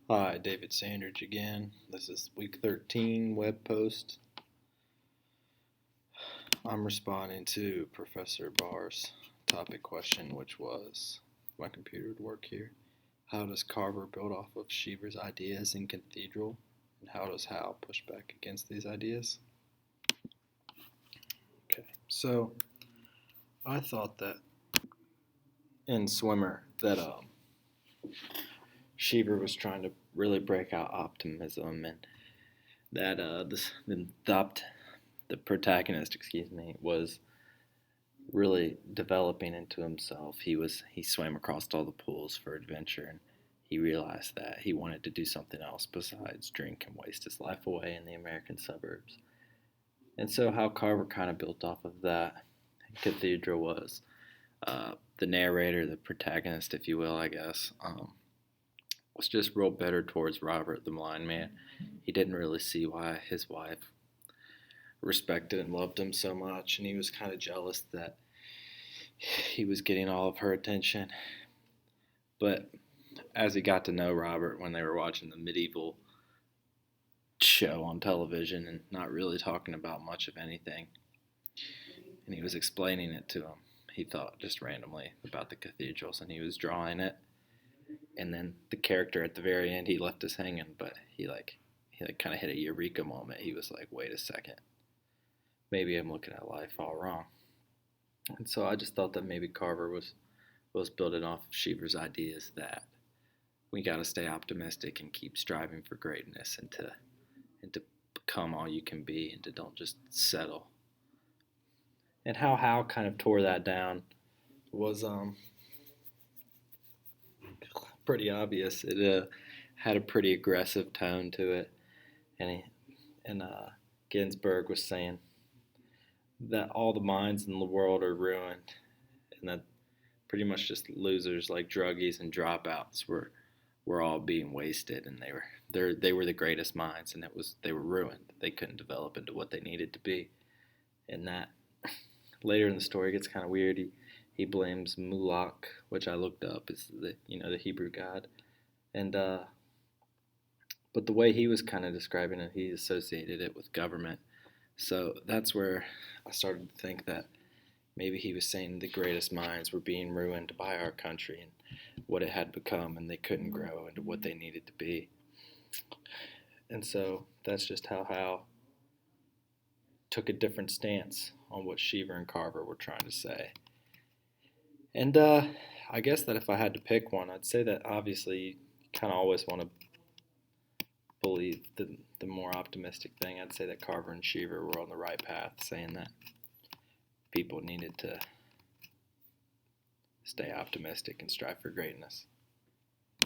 Hi, David Sandridge again. This is week 13 web post. I'm responding to Professor Barr's topic question, which was my computer would work here. How does Carver build off of Cheever's ideas in Cathedral? And how does Hal push back against these ideas? Okay, so I thought that in Swimmer that Cheever was trying to really break out optimism and that the protagonist, was really developing into himself. He swam across all the pools for adventure, and he realized that he wanted to do something else besides drink and waste his life away in the American suburbs. And so, how Carver kind of built off of that Cathedral was the narrator, the protagonist, if you will, I guess, was just real bitter towards Robert, the blind man. He didn't really see why his wife respected and loved him so much, and he was kind of jealous that he was getting all of her attention. But as he got to know Robert when they were watching the medieval show on television and not really talking about much of anything, and he was explaining it to him, he thought just randomly about the cathedrals, and he was drawing it. And then the character at the very end, he left us hanging, but he kind of hit a eureka moment. He was like, "Wait a second, maybe I'm looking at life all wrong." And so I just thought that maybe Carver was building off of Cheever's ideas that we got to stay optimistic and keep striving for greatness and to become all you can be and to don't just settle. And how Hal kind of tore that down was pretty obvious. It had a pretty aggressive tone to it, and Ginsberg was saying that all the minds in the world are ruined, and that pretty much just losers like druggies and dropouts were all being wasted, and they were the greatest minds, and they were ruined. They couldn't develop into what they needed to be, and that later in the story gets kind of weird. He blames Moloch, which I looked up, is the Hebrew god, and but the way he was kind of describing it, he associated it with government. So that's where I started to think that maybe he was saying the greatest minds were being ruined by our country and what it had become, and they couldn't grow into what they needed to be. And so that's just how Hal took a different stance on what Cheever and Carver were trying to say. And I guess that if I had to pick one, I'd say that obviously you kind of always want to believe the more optimistic thing. I'd say that Carver and Cheever were on the right path, saying that people needed to stay optimistic and strive for greatness.